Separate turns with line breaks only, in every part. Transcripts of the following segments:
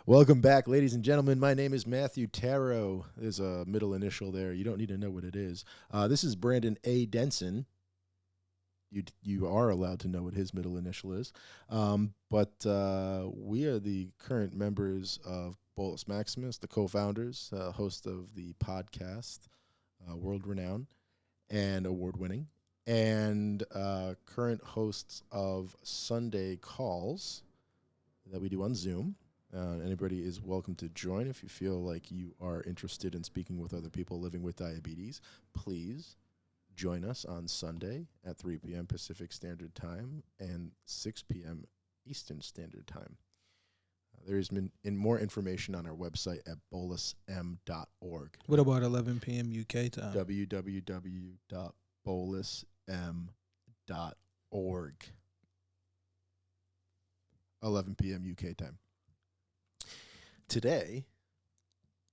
Welcome back, ladies and gentlemen. My name is Matthew Tarot. There's a middle initial there. You don't need to know what it is. This is Brandon A. Denson. You are allowed to know what his middle initial is. But we are the current members of Bolus Maximus, the co-founders, host of the podcast, world-renowned and award-winning, and current hosts of Sunday calls that we do on Zoom. Anybody is welcome to join. If you feel like you are interested in speaking with other people living with diabetes, please join us on Sunday at 3 p.m. Pacific Standard Time and 6 p.m. Eastern Standard Time. There is more information on our website at bolusm.org.
What about 11 p.m. UK time?
www.bolusm.org. 11 p.m. UK time. Today,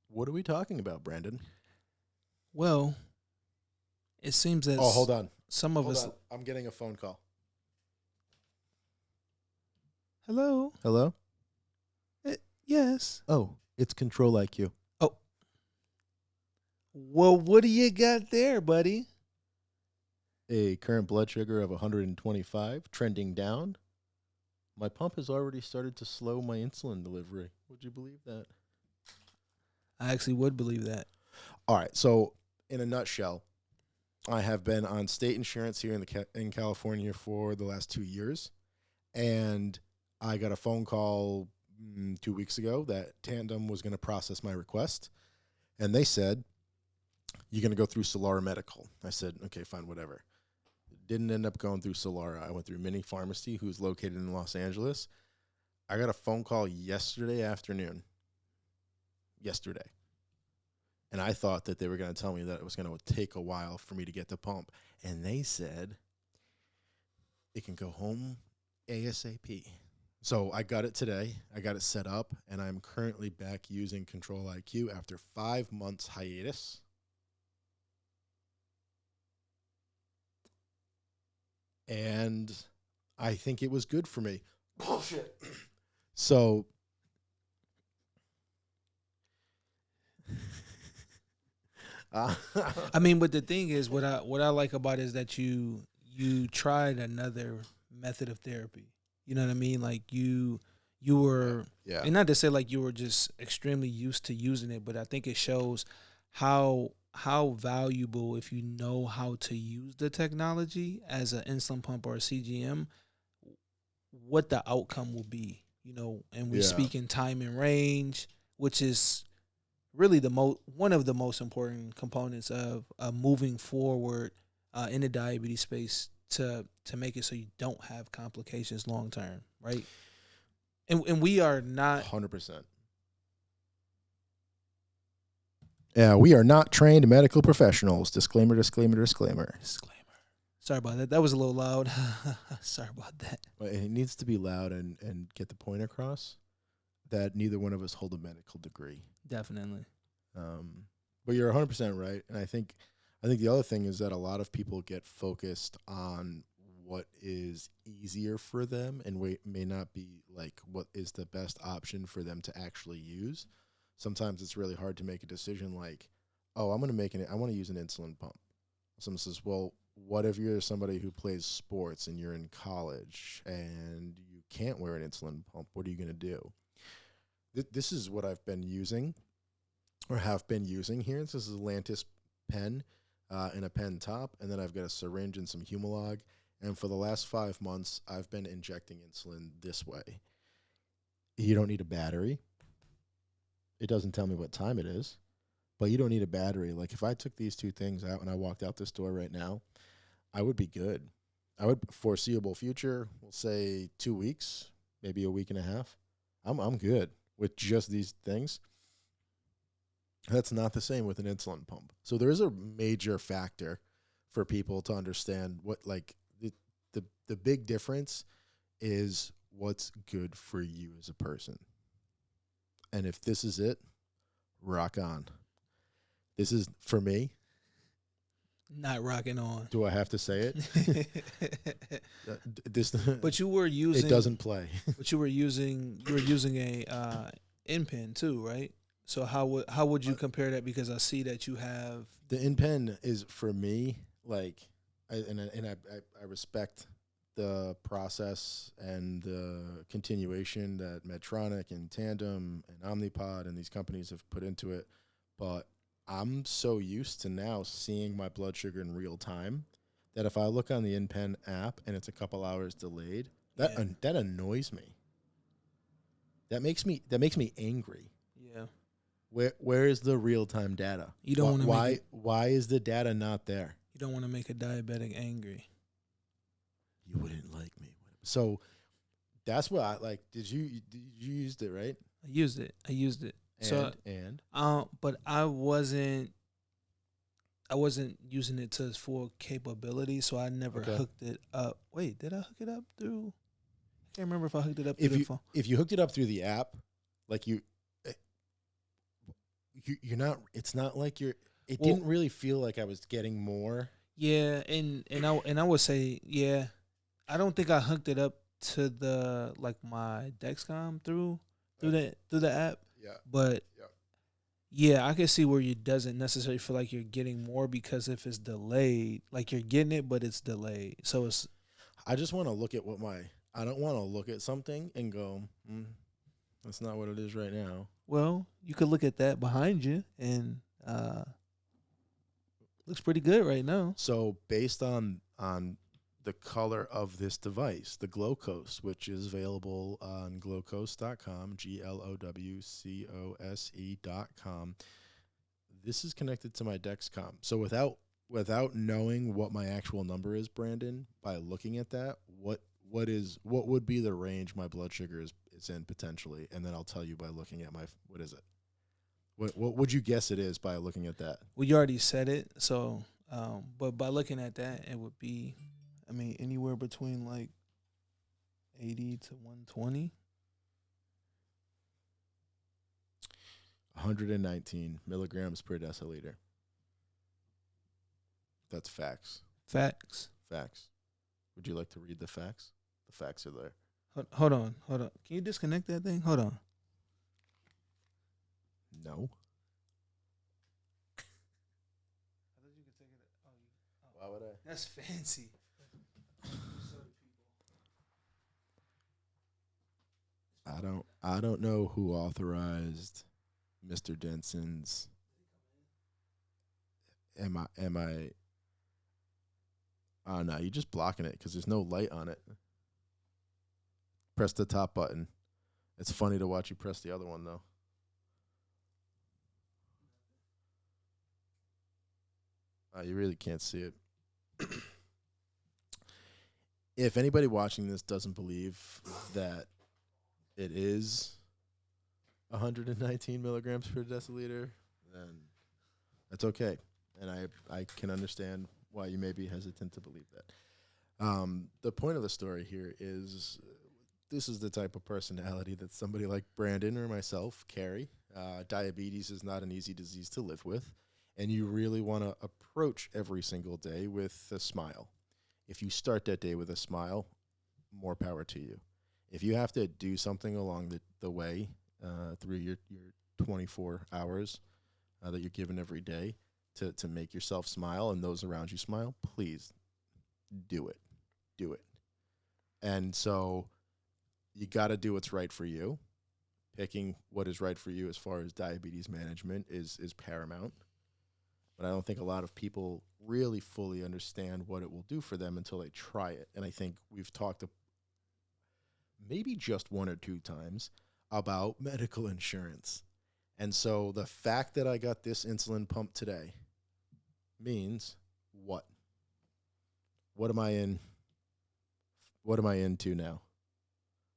what are we talking about, Brandon?
Well, it seems that
hold on.
Some of us.
I'm getting a phone call.
Hello?
Hello?
Yes.
Oh, it's Control IQ.
Oh. Well, what do you got there, buddy?
A current blood sugar of 125, trending down. My pump has already started to slow my insulin delivery. Would you believe that?
I actually would believe that.
All right. So, in a nutshell, I have been on state insurance here in California for the last 2 years, and I got a phone call 2 weeks ago that Tandem was going to process my request, and they said, "You're going to go through Solara Medical." I said, "Okay, fine, whatever." Didn't end up going through Solara. I went through Mini Pharmacy, who's located in Los Angeles. I got a phone call yesterday afternoon. And I thought that they were going to tell me that it was going to take a while for me to get the pump. And they said it can go home ASAP. So I got it today. I got it set up, and I'm currently back using Control IQ after 5 months hiatus. And I think it was good for me. Bullshit. So,
I mean, but the thing is, what I like about it is that you tried another method of therapy. You know what I mean? Like you were,
yeah.
And not to say like you were just extremely used to using it, but I think it shows how valuable, if you know how to use the technology as an insulin pump or a CGM, what the outcome will be. You know, and we speak in time and range, which is really one of the most important components of moving forward in the diabetes space to make it so you don't have complications long term, right? And we are not
100%. Yeah, we are not trained medical professionals. Disclaimer.
Sorry about that. That was a little loud. Sorry about that.
But it needs to be loud and get the point across that neither one of us hold a medical degree.
Definitely.
But you're 100% right. And I think the other thing is that a lot of people get focused on what is easier for them and may not be like what is the best option for them to actually use. Sometimes it's really hard to make a decision like, oh, I want to use an insulin pump. Someone says, well, what if you're somebody who plays sports and you're in college and you can't wear an insulin pump? What are you going to do? This is what I've been using or have been using here. This is a Lantus pen and a pen top, and then I've got a syringe and some Humalog. And for the last 5 months, I've been injecting insulin this way. You don't need a battery. It doesn't tell me what time it is, but you don't need a battery. Like if I took these two things out and I walked out this door right now, I would be good. I would foreseeable future, we'll say 2 weeks, maybe a week and a half. I'm good with just these things. That's not the same with an insulin pump. So there is a major factor for people to understand what like the big difference is what's good for you as a person. And if this is it, rock on. This is for me.
Not rocking on.
Do I have to say it?
But you were using.
It doesn't play.
But you were using a InPen too, right? So how would you compare that? Because I see that you have.
The InPen is for me like, I respect the process and the continuation that Medtronic and Tandem and Omnipod and these companies have put into it, but I'm so used to now seeing my blood sugar in real time that if I look on the InPen app and it's a couple hours delayed,
Yeah.
that annoys me. That makes me angry.
Yeah.
Where is the real time data?
You don't want to make it.
Why is the data not there?
You don't want to make a diabetic angry.
You wouldn't like me. So that's what I like. Did you used it, right?
I used it.
And
But I wasn't using it to its full capability, so I never
Okay.
hooked it up. Wait, did I hook it up through? I can't remember if I hooked it up through
if
the
you
phone.
if you hooked it up through the app, like you're not. It's not like you're. It
Well,
didn't really feel like I was getting more.
Yeah, and I would say, yeah, I don't think I hooked it up to the like my Dexcom through the app,
Yeah.
but
Yeah.
yeah, I can see where you doesn't necessarily feel like you're getting more because if it's delayed, like you're getting it, but it's delayed. So it's
I just want to look at what my. I don't want to look at something and go, that's not what it is right now.
well, you could look at that behind you and looks pretty good right now.
So based on the color of this device, the Glowcose, which is available on glowcose.com, glowcose.com. This is connected to my Dexcom. So without knowing what my actual number is, Brandon, by looking at that, what would be the range my blood sugar is in potentially, and then I'll tell you by looking at my what is it? What would you guess it is by looking at that?
Well, you already said it, so but by looking at that, it would be, I mean, anywhere between like 80 to 120.
119 milligrams per deciliter. That's facts.
Facts.
Facts. Would you like to read the facts? The facts are there.
Hold on. Can you disconnect that thing? Hold on.
No. Why would I?
That's fancy.
I don't know who authorized Mr. Denson's. Am I? Oh no, you're just blocking it because there's no light on it. Press the top button. It's funny to watch you press the other one though. You really can't see it. If anybody watching this doesn't believe that it is 119 milligrams per deciliter, then that's okay. And I can understand why you may be hesitant to believe that. The point of the story here is this is the type of personality that somebody like Brandon or myself carry. Diabetes is not an easy disease to live with, and you really want to approach every single day with a smile. If you start that day with a smile, more power to you. If you have to do something along the way through your 24 hours that you're given every day to make yourself smile and those around you smile, please do it. Do it. And so you got to do what's right for you. Picking what is right for you as far as diabetes management is paramount. But I don't think a lot of people really fully understand what it will do for them until they try it. And I think we've talked maybe just one or two times about medical insurance. And so the fact that I got this insulin pump today means what? What am I in? What am I into now?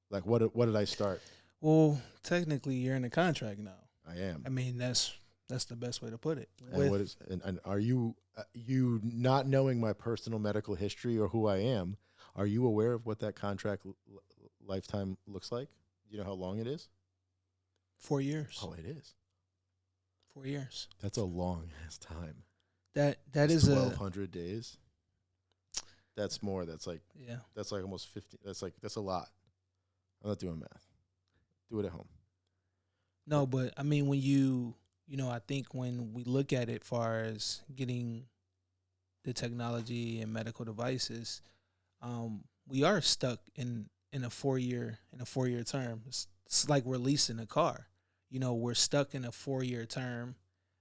Like what did I start?
Well, technically, you're in a contract now.
I am.
I mean, that's the best way to put it.
And what is and are you you not knowing my personal medical history or who I am? Are you aware of what that contract lifetime looks like? Do you know how long it is?
4 years.
Oh, it is.
4 years.
That's a long ass time.
That
That's
is
1,200 days. That's more. That's like
yeah.
that's like almost 50. That's a lot. I'm not doing math. Do it at home.
No, but I mean, when I think when we look at it far as getting the technology and medical devices, we are stuck in a 4 year term. It's like we're leasing a car. We're stuck in a 4 year term.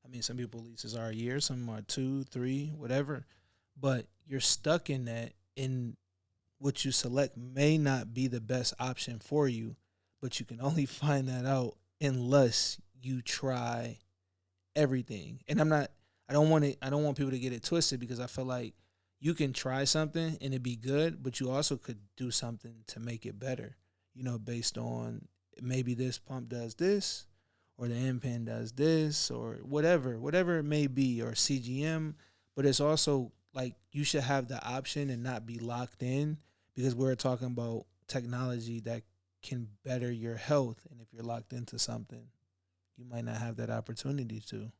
I mean, some people leases are a year, some are 2, 3, whatever. But you're stuck in that, and what you select may not be the best option for you, but you can only find that out unless you try everything. And I don't want people to get it twisted, because I feel like you can try something and it be good, but you also could do something to make it better, based on maybe this pump does this, or the end pen does this, or whatever it may be, or CGM. But it's also like you should have the option and not be locked in, because we're talking about technology that can better your health. And if you're locked into something, you might not have that opportunity to.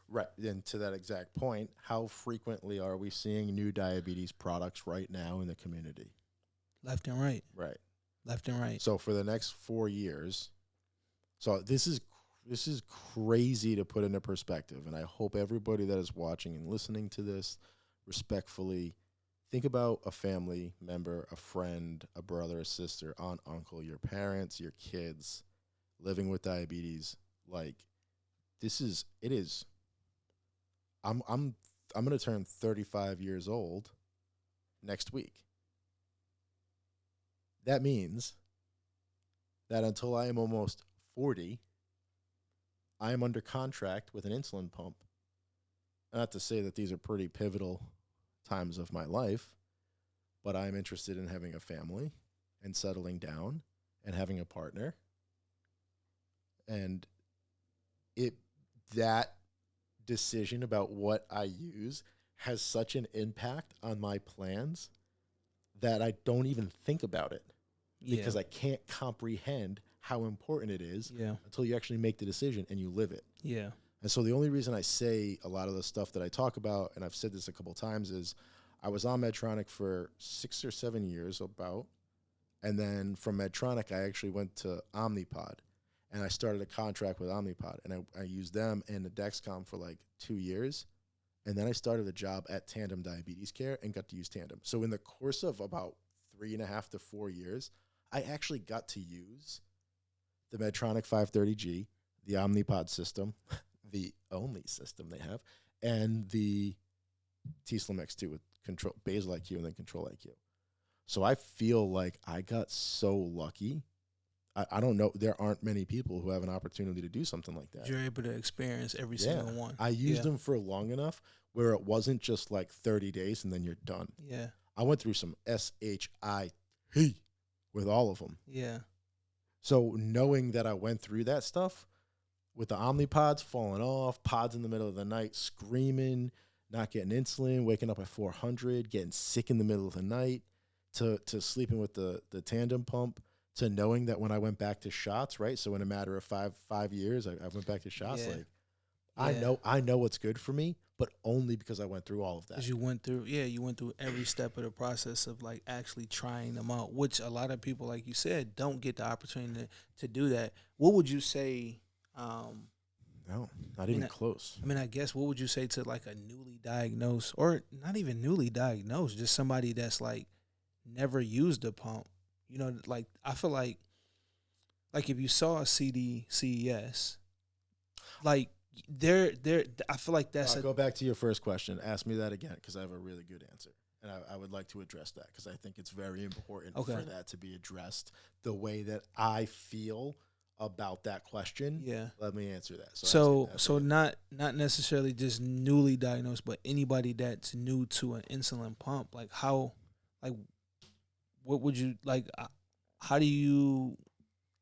Right. And to that exact point, how frequently are we seeing new diabetes products right now in the community?
Left and right.
Right.
Left and right.
So for the next 4 years, so this is crazy to put into perspective, and I hope everybody that is watching and listening to this respectfully think about a family member, a friend, a brother, a sister, aunt, uncle, your parents, your kids living with diabetes. Like it is. I'm going to turn 35 years old next week. That means that until I am almost 40, I am under contract with an insulin pump. Not to say that these are pretty pivotal times of my life, but I'm interested in having a family and settling down and having a partner. And that decision about what I use has such an impact on my plans that I don't even think about it, because I can't comprehend how important it is until you actually make the decision and you live it.
Yeah.
And so the only reason I say a lot of the stuff that I talk about, and I've said this a couple of times, is I was on Medtronic for 6 or 7 years about, and then from Medtronic, I actually went to Omnipod, and I started a contract with Omnipod, and I used them and the Dexcom for like 2 years. And then I started a job at Tandem Diabetes Care and got to use Tandem. So in the course of about 3.5 to 4 years, I actually got to use the Medtronic 530G, the Omnipod system, the only system they have, and the t:slim X2 with control basal IQ and then control IQ. So I feel like I got so lucky. I don't know. There aren't many people who have an opportunity to do something like that.
You're able to experience every single one.
I used them for long enough where it wasn't just like 30 days and then you're done.
Yeah.
I went through some SHIT with all of them.
Yeah.
So knowing that I went through that stuff with the Omnipods falling off, pods in the middle of the night, screaming, not getting insulin, waking up at 400, getting sick in the middle of the night, to sleeping with the Tandem pump, to knowing that when I went back to shots, right? So in a matter of five years, I went back to shots. I know what's good for me, but only because I went through all of that.
Because you went through every step of the process of like actually trying them out, which a lot of people, like you said, don't get the opportunity to do that. What would you say?
No, not even close.
I mean, I guess what would you say to like a newly diagnosed, or not even newly diagnosed, just somebody that's like never used a pump? Like I feel like if you saw a CES, like I feel like that's
Go back to your first question. Ask me that again, because I have a really good answer, and I would like to address that, because I think it's very important for that to be addressed the way that I feel about that question.
Yeah.
Let me answer that.
So not necessarily just newly diagnosed, but anybody that's new to an insulin pump, like how, like what would you like? How do you?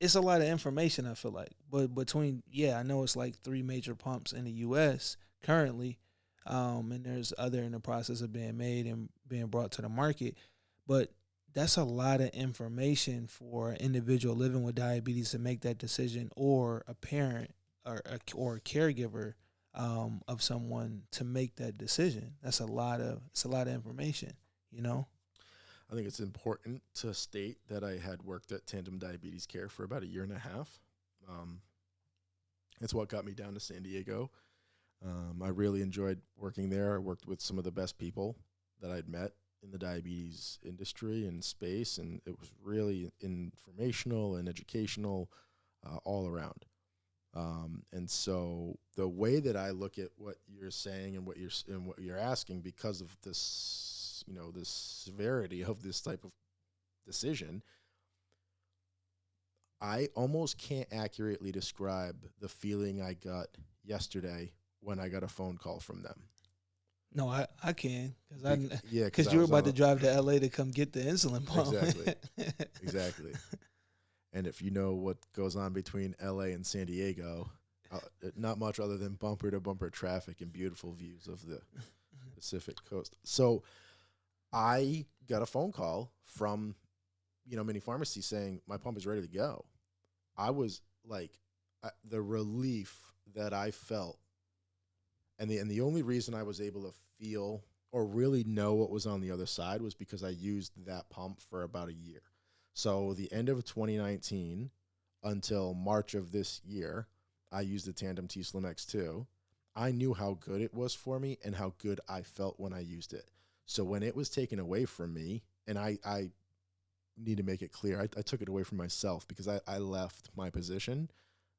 It's a lot of information, I feel like, but between I know it's like 3 major pumps in the U.S. currently, and there's other in the process of being made and being brought to the market, but that's a lot of information for an individual living with diabetes to make that decision, or a parent or a caregiver of someone to make that decision. It's a lot of information,
I think it's important to state that I had worked at Tandem Diabetes Care for about 1.5 years. It's what got me down to San Diego. I really enjoyed working there. I worked with some of the best people that I'd met in the diabetes industry and space, and it was really informational and educational all around. And so the way that I look at what you're saying and what you're asking, because of this, the severity of this type of decision, I almost can't accurately describe the feeling I got yesterday when I got a phone call from them.
No, I can
Yeah,
because you were about to drive to LA to come get the insulin pump.
Exactly. And if you know what goes on between LA and San Diego, not much other than bumper to bumper traffic and beautiful views of the Pacific coast. So I got a phone call from, many pharmacies saying my pump is ready to go. I was like, the relief that I felt, and the only reason I was able to feel or really know what was on the other side was because I used that pump for about a year. So the end of 2019 until March of this year, I used the Tandem T-Slim X2. I knew how good it was for me and how good I felt when I used it. So when it was taken away from me, and I need to make it clear, I took it away from myself because I left my position.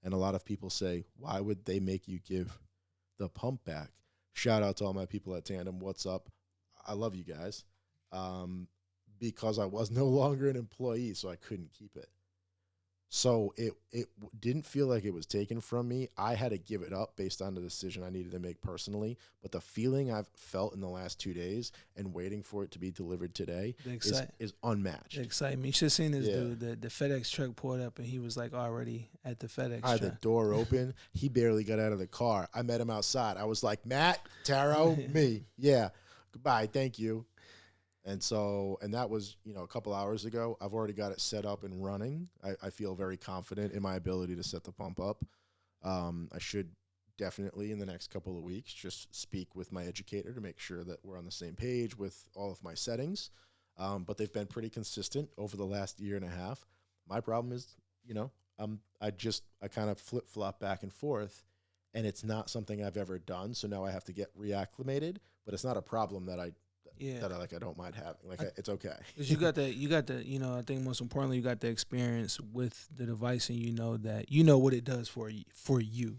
And a lot of people say, why would they make you give the pump back? Shout out to all my people at Tandem. What's up? I love you guys. Because I was no longer an employee, so I couldn't keep it. So it didn't feel like it was taken from me. I had to give it up based on the decision I needed to make personally. But the feeling I've felt in the last 2 days and waiting for it to be delivered today is unmatched.
The excitement. You should have seen this dude. The FedEx truck pulled up, and he was like already at the FedEx
I had
truck.
the door open. He barely got out of the car. I met him outside. I was like, Matt, Taro, me. Yeah. Goodbye. Thank you. And that was, a couple hours ago. I've already got it set up and running. I feel very confident in my ability to set the pump up. I should definitely in the next couple of weeks just speak with my educator to make sure that we're on the same page with all of my settings. But they've been pretty consistent over the last year and a half. My problem is, I kind of flip-flop back and forth, and it's not something I've ever done. So now I have to get reacclimated, but it's not a problem that I don't mind having. It's okay.
Because you got the, I think most importantly, you got the experience with the device, and that what it does for you,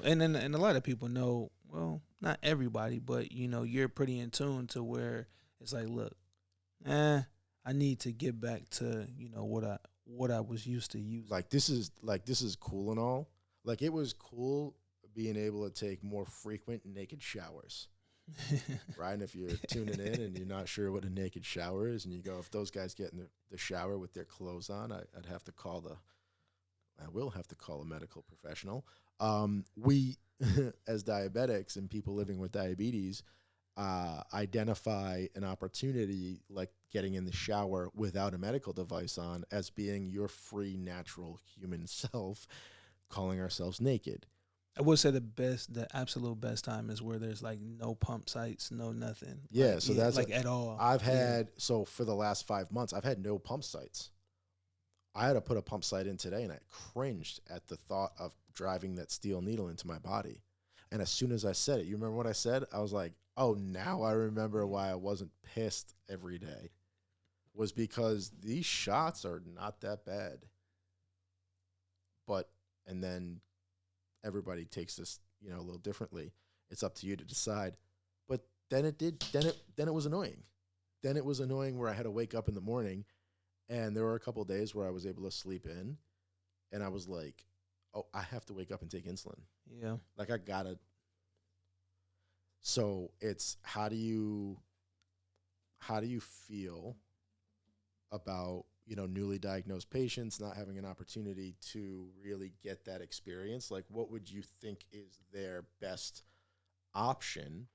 and a lot of people know, well, not everybody, but you're pretty in tune to where it's like, look, I need to get back to, what I was used to using.
This is cool and all. Like, it was cool being able to take more frequent naked showers. Right, and if you're tuning in and you're not sure what a naked shower is, and you go, if those guys get in the shower with their clothes on, I will have to call a medical professional. We, as diabetics and people living with diabetes, identify an opportunity like getting in the shower without a medical device on as being your free, natural human self, calling ourselves naked.
I would say the absolute best time is where there's like no pump sites, no nothing.
Yeah, so that's
like at all.
I've had, so for the last 5 months, I've had no pump sites. I had to put a pump site in today, and I cringed at the thought of driving that steel needle into my body. And as soon as I said it, you remember what I said? I was like, oh, now I remember why I wasn't pissed every day. Was because these shots are not that bad. And then everybody takes this, a little differently. It's up to you to decide. But then it was annoying. Then it was annoying where I had to wake up in the morning, and there were a couple of days where I was able to sleep in, and I was like, oh, I have to wake up and take insulin.
Yeah.
Like, I gotta. So it's how do you feel about, newly diagnosed patients not having an opportunity to really get that experience? Like, what would you think is their best option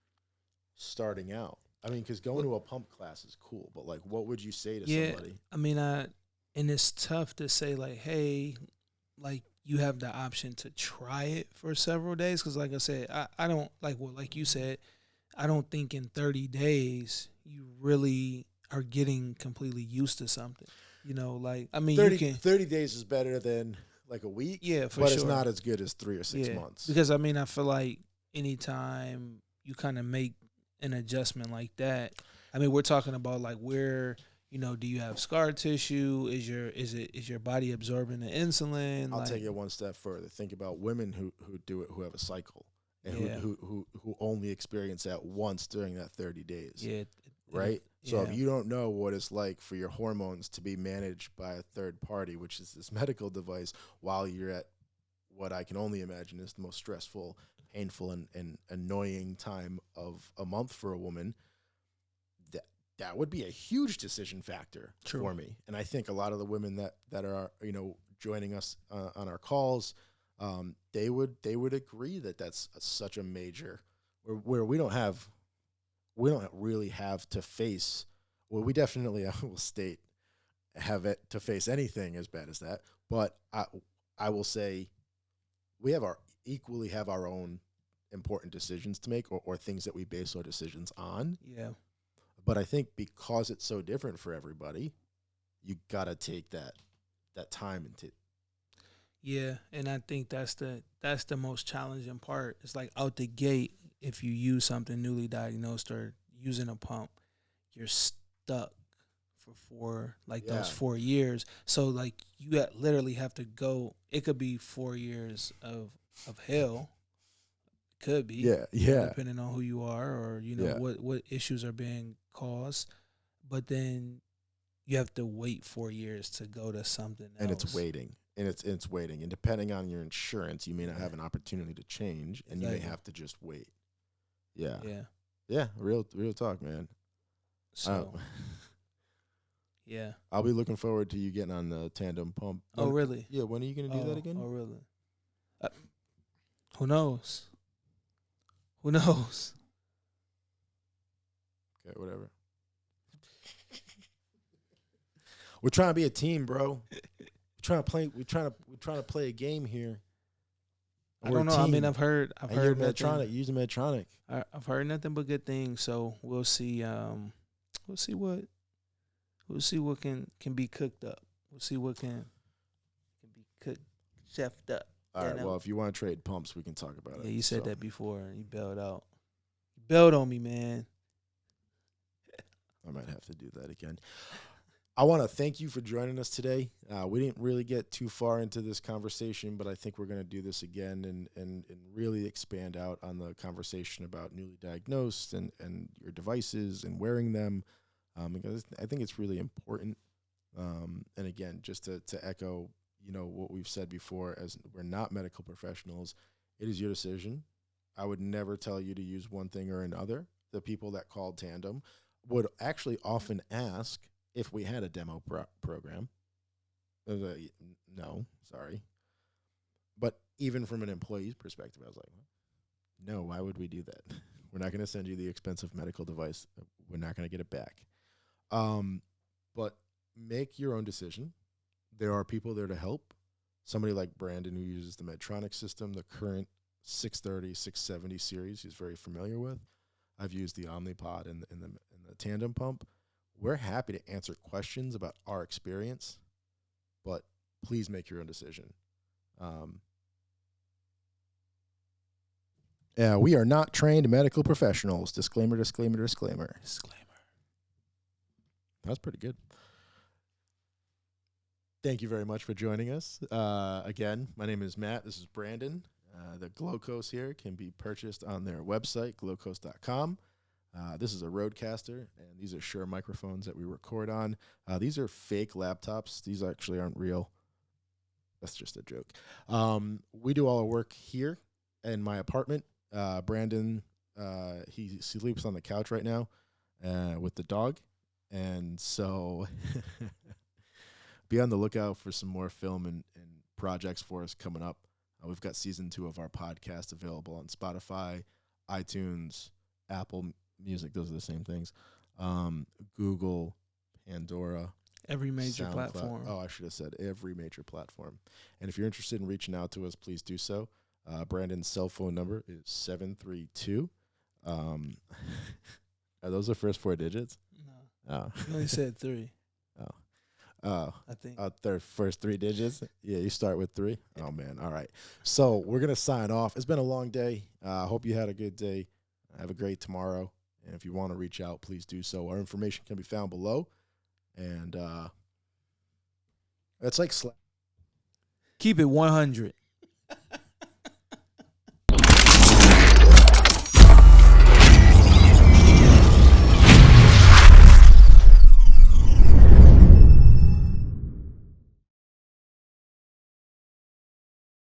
starting out? I mean, because going to a pump class is cool, but like, what would you say to somebody?
I mean, and it's tough to say like, hey, like you have the option to try it for several days. Because like I said, I don't like you said, I don't think in 30 days you really are getting completely used to something. Like, I mean,
30 days is better than like a week.
Yeah, for
but
sure.
it's not as good as 3 or 6 months.
Because I mean, I feel like anytime you kind of make an adjustment like that, I mean, we're talking about like where, do you have scar tissue? Is your body absorbing the insulin?
I'll
like,
take it one step further. Think about women who do it, who have a cycle, and
Yeah.
who only experience that once during that 30 days.
Yeah.
Right? So
Yeah.
if you don't know what it's like for your hormones to be managed by a third party, which is this medical device, while you're at what I can only imagine is the most stressful, painful, and annoying time of a month for a woman, that would be a huge decision factor for me. And I think a lot of the women that are joining us on our calls, they would agree that that's such a major where we don't really have to face. Well, we definitely, I will state, have it to face anything as bad as that. But I will say we equally have our own important decisions to make, or things that we base our decisions on.
Yeah.
But I think because it's so different for everybody, you gotta take that time into.
Yeah, and I think that's the most challenging part. It's like out the gate, if you use something newly diagnosed or using a pump, you're stuck for those 4 years. So like you literally have to go. It could be 4 years of hell. Could be.
Yeah.
Depending on who you are, or what issues are being caused. But then you have to wait 4 years to go to something else.
And it's waiting. It's waiting. And depending on your insurance, you may not have an opportunity to change, and you may have to just wait. Yeah.
Yeah.
Yeah. Real talk, man.
So yeah.
I'll be looking forward to you getting on the tandem pump.
Oh, really?
Yeah. When are you going to do that again?
Oh, really? Who knows? Who knows?
Okay, whatever. We're trying to be a team, bro. We're trying to play a game here.
I don't know. I mean, I've heard
Medtronic. Use Medtronic.
I've heard nothing but good things. So we'll see. We'll see what can be cooked up. We'll see what can be cooked, chefed up.
All right. Well, if you want to trade pumps, we can talk about it.
Yeah, you said that before. You bailed out. You bailed on me, man.
I might have to do that again. I want to thank you for joining us today. We didn't really get too far into this conversation, but I think we're going to do this again and really expand out on the conversation about newly diagnosed and your devices and wearing them, because I think it's really important. And again, just to echo, what we've said before, as we're not medical professionals, it is your decision. I would never tell you to use one thing or another. The people that called Tandem would actually often ask if we had a demo program. No, sorry. But even from an employee's perspective, I was like, no, why would we do that? We're not going to send you the expensive medical device. We're not going to get it back. But make your own decision. There are people there to help. Somebody like Brandon, who uses the Medtronic system, the current 630, 670 series, he's very familiar with. I've used the Omnipod and the tandem pump. We're happy to answer questions about our experience, but please make your own decision. We are not trained medical professionals. Disclaimer, disclaimer, disclaimer.
Disclaimer.
That's pretty good. Thank you very much for joining us. Again, my name is Matt. This is Brandon. The Glowcoast here can be purchased on their website, glowcoast.com. This is a Rodecaster, and these are Shure microphones that we record on. These are fake laptops. These actually aren't real. That's just a joke. We do all our work here in my apartment. Brandon, he sleeps on the couch right now with the dog. And so be on the lookout for some more film and projects for us coming up. We've got season 2 of our podcast available on Spotify, iTunes, Apple Music. Those are the same things. Google, Pandora.
Every major
SoundCloud.
platform.
Oh, I should have said every major platform. And if you're interested in reaching out to us, please do so. Brandon's cell phone number is 732. Are those the first 4 digits?
No.
Oh.
You only said 3. I think.
Their first 3 digits. Yeah, you start with 3. Oh man, all right. So we're gonna sign off. It's been a long day. I hope you had a good day. Have a great tomorrow. And if you want to reach out, please do so. Our information can be found below. And it's like
Keep it 100.